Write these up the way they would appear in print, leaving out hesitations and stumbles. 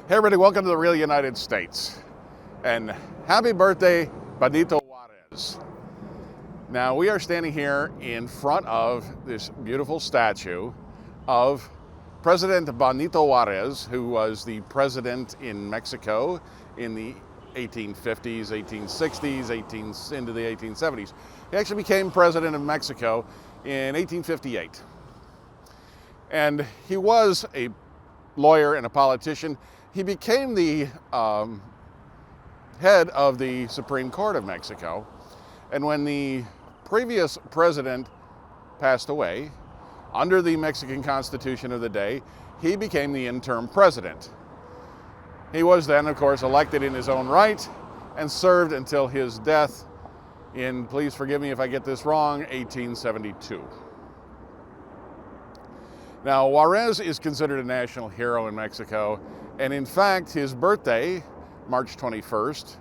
Hey everybody, welcome to the real United States. And happy birthday, Benito Juárez. Now we are standing here in front of this beautiful statue of President Benito Juárez, who was the president in Mexico in the 1850s, 1860s, into the 1870s. He actually became president of Mexico in 1858. And he was a lawyer and a politician. He became the head of the Supreme Court of Mexico. And when the previous president passed away, under the Mexican Constitution of the day, he became the interim president. He was then, of course, elected in his own right and served until his death in, please forgive me if I get this wrong, 1872. Now, Juárez is considered a national hero in Mexico, and in fact, his birthday, March 21st,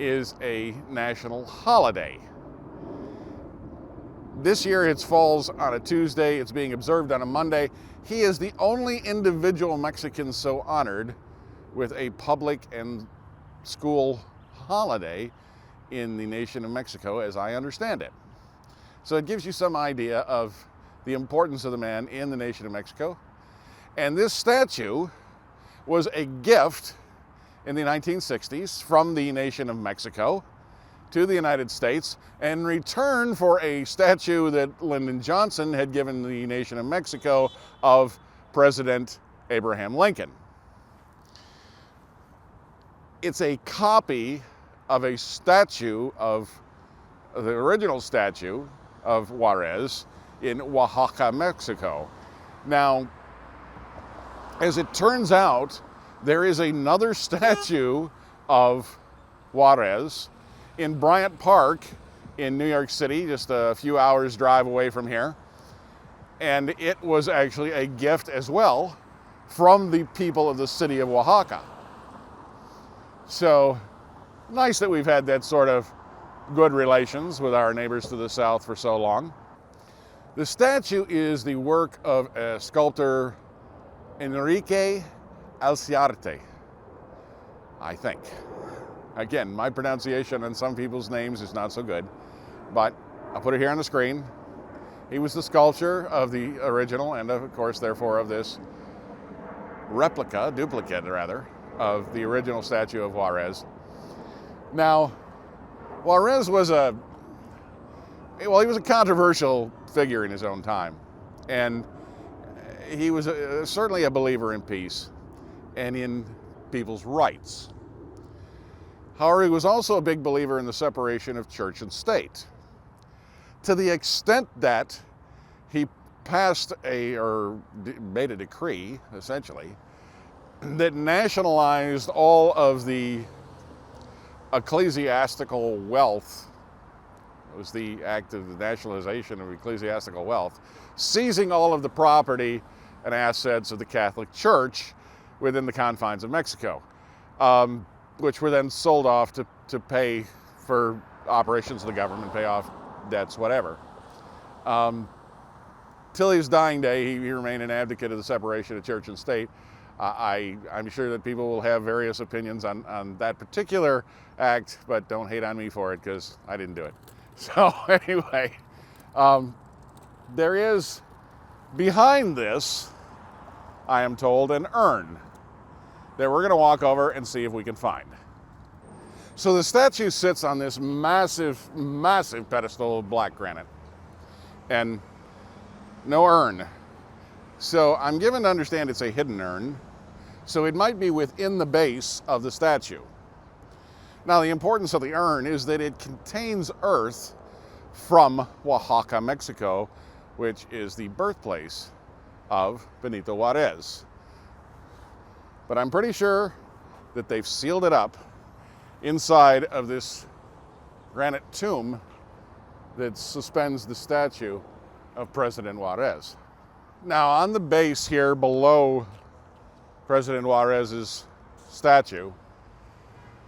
is a national holiday. This year it falls on a Tuesday, it's being observed on a Monday. He is the only individual Mexican so honored with a public and school holiday in the nation of Mexico, as I understand it. So it gives you some idea of the importance of the man in the nation of Mexico. And this statue was a gift in the 1960s from the nation of Mexico to the United States in return for a statue that Lyndon Johnson had given the nation of Mexico of President Abraham Lincoln. It's a copy of a statue of the original statue of Juárez in Oaxaca, Mexico. Now, as it turns out, there is another statue of Juárez in Bryant Park in New York City, just a few hours drive away from here. And it was actually a gift as well from the people of the city of Oaxaca. So, nice that we've had that sort of good relations with our neighbors to the south for so long. The statue is the work of a sculptor, Enrique Alciarte, I think. Again, my pronunciation on some people's names is not so good, but I'll put it here on the screen. He was the sculptor of the original and, of course, therefore, of this duplicate rather, of the original statue of Juárez. Now, Juárez was he was a controversial figure in his own time, and he was certainly a believer in peace and in people's rights. However, he was also a big believer in the separation of church and state, to the extent that he made a decree, essentially, that nationalized all of the ecclesiastical wealth. It was the act of the nationalization of ecclesiastical wealth, seizing all of the property and assets of the Catholic Church within the confines of Mexico, which were then sold off to pay for operations of the government, pay off debts, whatever. Till his dying day, he remained an advocate of the separation of church and state. I'm sure that people will have various opinions on that particular act, but don't hate on me for it because I didn't do it. So anyway, there is behind this, I am told, an urn that we're going to walk over and see if we can find. So the statue sits on this massive, massive pedestal of black granite and no urn. So I'm given to understand it's a hidden urn, so it might be within the base of the statue. Now, the importance of the urn is that it contains earth from Oaxaca, Mexico, which is the birthplace of Benito Juárez. But I'm pretty sure that they've sealed it up inside of this granite tomb that suspends the statue of President Juárez. Now, on the base here below President Juárez's statue,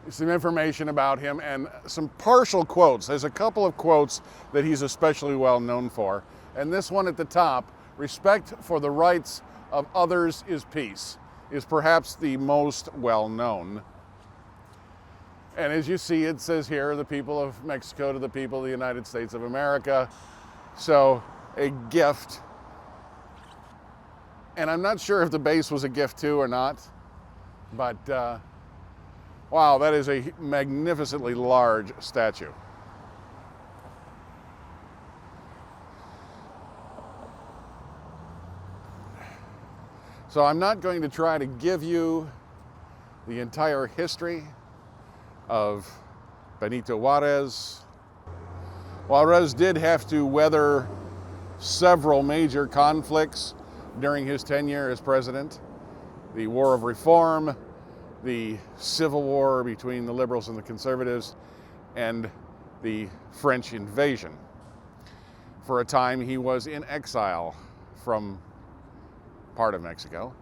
some information about him and some partial quotes. There's a couple of quotes that he's especially well known for. And this one at the top, respect for the rights of others is peace. is perhaps the most well-known. And as you see, it says here, the people of Mexico to the people of the United States of America. So a gift. And I'm not sure if the base was a gift too or not, but wow, that is a magnificently large statue. So I'm not going to try to give you the entire history of Benito Juárez. Juárez did have to weather several major conflicts during his tenure as president. The War of Reform, the Civil War between the liberals and the conservatives, and the French invasion. For a time, he was in exile from part of Mexico,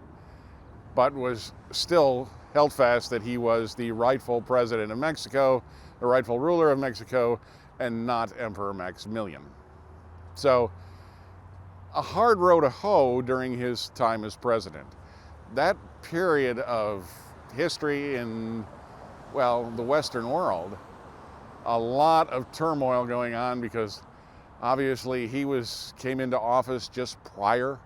but was still held fast that he was the rightful president of Mexico, the rightful ruler of Mexico, and not Emperor Maximilian. So, a hard row to hoe during his time as president. That period of history in, well, the Western world, a lot of turmoil going on because obviously he came into office just prior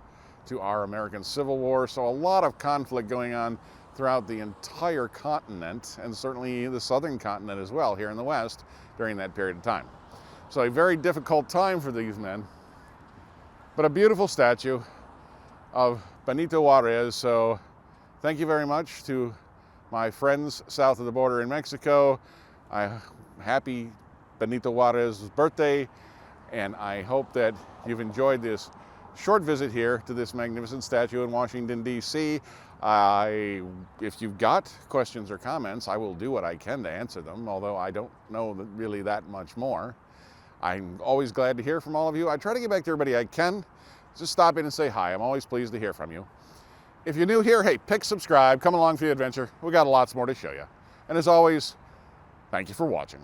to our American Civil War, so a lot of conflict going on throughout the entire continent, and certainly the southern continent as well, here in the West, during that period of time. So a very difficult time for these men, but a beautiful statue of Benito Juárez. So thank you very much to my friends south of the border in Mexico. Happy Benito Juárez's birthday, and I hope that you've enjoyed this short visit here to this magnificent statue in Washington, D.C. If you've got questions or comments, I will do what I can to answer them, although I don't know really that much more. I'm always glad to hear from all of you. I try to get back to everybody I can. Just stop in and say hi. I'm always pleased to hear from you. If you're new here, hey, pick subscribe, come along for the adventure. We got lots more to show you. And as always, thank you for watching.